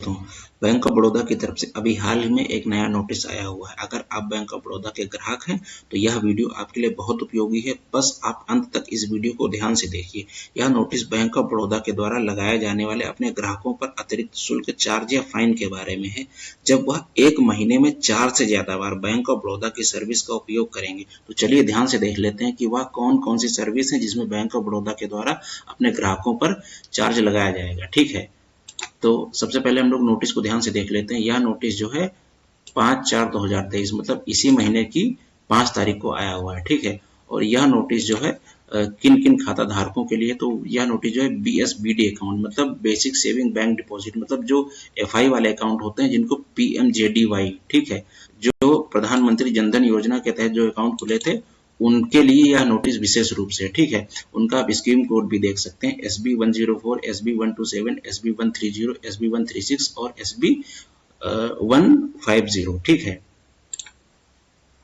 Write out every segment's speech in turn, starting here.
दोस्तों, bank of Baroda की तरफ से अभी हाल ही में एक नया नोटिस आया हुआ है। अगर आप बैंक ऑफ बड़ौदा के ग्राहक हैं तो यह वीडियो आपके लिए बहुत उपयोगी है। बस आप अंत तक इस वीडियो को ध्यान से देखिए। यह नोटिस बैंक ऑफ बड़ौदा के द्वारा लगाए जाने वाले अपने ग्राहकों पर अतिरिक्त शुल्क, चार्ज या फाइन के बारे में है। जब वह एक महीने में 4 से ज्यादा बार बैंक ऑफ बड़ौदा की सर्विस का उपयोग करेंगे तो चलिए ध्यान से देख लेते हैं कि वह कौन कौन सी सर्विस है जिसमें बैंक ऑफ बड़ौदा के द्वारा अपने ग्राहकों पर चार्ज लगाया जाएगा। ठीक है, तो सबसे पहले हम लोग नोटिस को ध्यान से देख लेते हैं। यह नोटिस जो है 5/4/2023 मतलब इसी महीने की 5 तारीख को आया हुआ है। ठीक है, और यह नोटिस जो है किन किन खाता धारकों के लिए, तो यह नोटिस जो है BSBD अकाउंट मतलब बेसिक सेविंग बैंक डिपॉजिट मतलब जो FI वाले अकाउंट होते हैं जिनको PMJDY, ठीक है, जो प्रधानमंत्री जनधन योजना के तहत जो अकाउंट खुले थे उनके लिए यह नोटिस विशेष रूप से। ठीक है, उनका आप स्कीम कोड भी देख सकते हैं SB104, SB127, SB130, SB136 और SB150। ठीक है,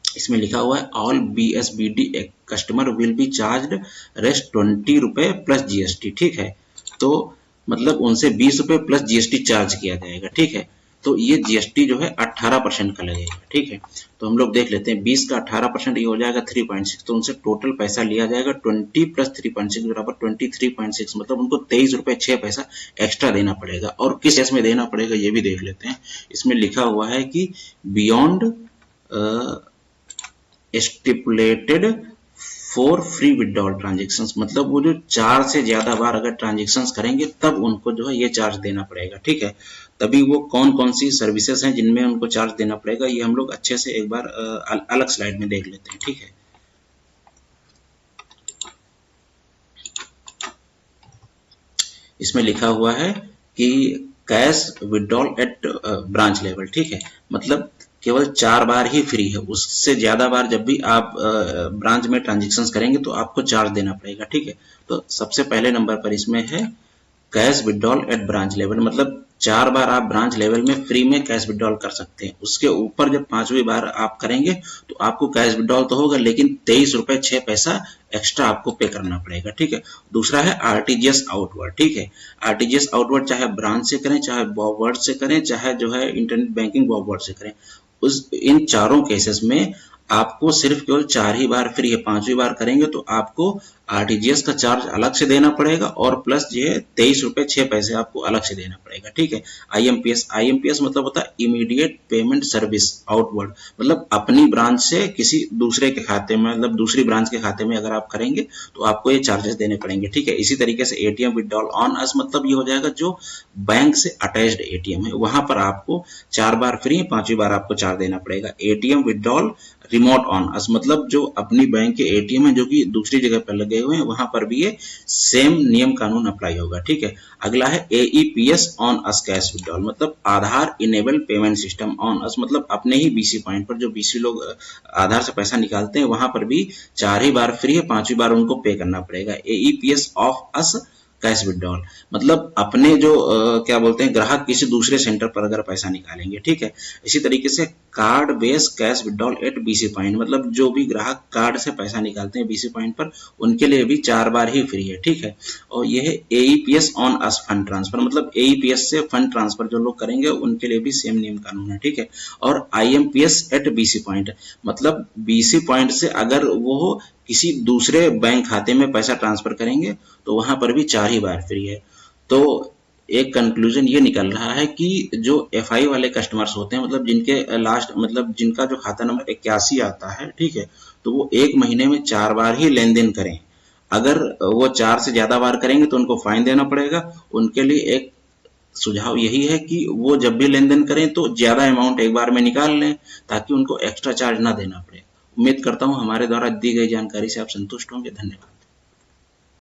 इसमें लिखा हुआ है all BSBD customer will be charge rest 20 रुपए प्लस GST। ठीक है, तो मतलब उनसे 20 रुपए प्लस GST चार्ज किया जाएगा। ठीक है, तो ये GST जो है 18% का लगेगा। ठीक है, तो हम लोग देख लेते हैं 20 का 18% ये हो जाएगा 3.6, तो उनसे टोटल पैसा लिया जाएगा 20 प्लस 3.6 बराबर 23.6 मतलब उनको 23 रुपए 6 पैसा एक्स्ट्रा देना पड़ेगा। और किस केस में देना पड़ेगा ये भी देख लेते हैं। इसमें लिखा हुआ है कि beyond stipulated for free withdrawal transactions मतलब वो जो 4 से ज्यादा बार अगर ट्रांजेक्शन्स करेंगे तब उनको जो है ये चार्ज देना पड़ेगा। ठीक है, तभी वो कौन कौन सी सर्विसेज हैं जिनमें उनको चार्ज देना पड़ेगा ये हम लोग अच्छे से एक बार अलग स्लाइड में देख लेते हैं। ठीक है, इसमें लिखा हुआ है कि cash withdrawal at branch level. ठीक है, मतलब केवल 4 बार ही फ्री है, उससे ज्यादा बार जब भी आप ब्रांच में ट्रांजेक्शन्स करेंगे तो आपको चार्ज देना पड़ेगा। ठीक है, तो सबसे पहले नंबर पर इसमें है cash withdrawal at branch level मतलब 4 बार आप ब्रांच लेवल में फ्री में कैश विड्रॉल कर सकते हैं। उसके ऊपर जब 5वीं बार आप करेंगे तो आपको कैश विड्रॉल तो होगा लेकिन 23 रुपए 6 पैसा एक्स्ट्रा आपको पे करना पड़ेगा। ठीक है, दूसरा है RTGS आउटवर्ड। ठीक है, RTGS आउटवर्ड चाहे ब्रांच से करें, चाहे बॉबवर्ड से करें, चाहे जो है इंटरनेट बैंकिंग बॉबवर्ड से करें, इन चारों केसेस में आपको सिर्फ केवल 4 ही बार फ्री है। 5वीं बार करेंगे तो आपको RTGS का चार्ज अलग से देना पड़ेगा और प्लस ये 23 रुपए 6 पैसे आपको अलग से देना पड़ेगा। ठीक है, IMPS मतलब होता है इमीडिएट पेमेंट सर्विस आउटवर्ड मतलब अपनी ब्रांच से किसी दूसरे के खाते में मतलब दूसरी ब्रांच के खाते में अगर आप करेंगे तो आपको ये चार्जेस देने पड़ेंगे। ठीक है, इसी तरीके से ATM विड्रॉल ऑन अस मतलब ये हो जाएगा जो बैंक से अटैच्ड ATM है वहां पर आपको 4 बार फ्री, 5वीं बार आपको चार्ज देना पड़ेगा। ATM withdrawal remote on us मतलब जो अपनी बैंक के ATM है जो कि दूसरी जगह पर लगे हुए हैं वहां पर भी ये सेम नियम कानून अप्लाई होगा। ठीक है, अगला है AEPS on us cash withdrawal मतलब Aadhaar enabled payment system on us मतलब अपने ही BC पॉइंट पर जो BC लोग आधार से पैसा निकालते हैं वहां पर भी 4 ही बार फ्री है, 5वीं बार उनको पे करना पड़ेगा। AEPS of us cash withdrawal मतलब अपने जो क्या बोलते हैं ग्राहक किसी दूसरे सेंटर पर अगर पैसा निकालेंगे। ठीक है, इसी तरीके से card based cash withdrawal at BC point मतलब जो भी ग्राहक कार्ड से पैसा निकालते हैं BC पॉइंट पर उनके लिए भी 4 बार ही फ्री है। ठीक है, और यह है AEPS on us fund transfer मतलब AEPS से फंड ट्रांसफर जो लोग करेंगे उनके लिए भी सेम नियम कानून है। ठीक है, और IMPS एट BC पॉइंट मतलब BC पॉइंट से अगर वो किसी दूसरे बैंक खाते में पैसा ट्रांसफर करेंगे तो वहां पर भी 4 ही बार फ्री है। तो एक कंक्लूजन ये निकल रहा है कि जो FI वाले कस्टमर्स होते हैं मतलब जिनके लास्ट मतलब जिनका जो खाता नंबर 81 आता है, ठीक है, तो वो एक महीने में 4 बार ही लेन देन करें। अगर वो 4 से ज्यादा बार करेंगे तो उनको फाइन देना पड़ेगा। उनके लिए एक सुझाव यही है कि वो जब भी लेन देन करें तो ज्यादा अमाउंट एक बार में निकाल लें ताकि उनको एक्स्ट्रा चार्ज ना देना पड़े। उम्मीद करता हूं हमारे द्वारा दी गई जानकारी से आप संतुष्ट होंगे। धन्यवाद।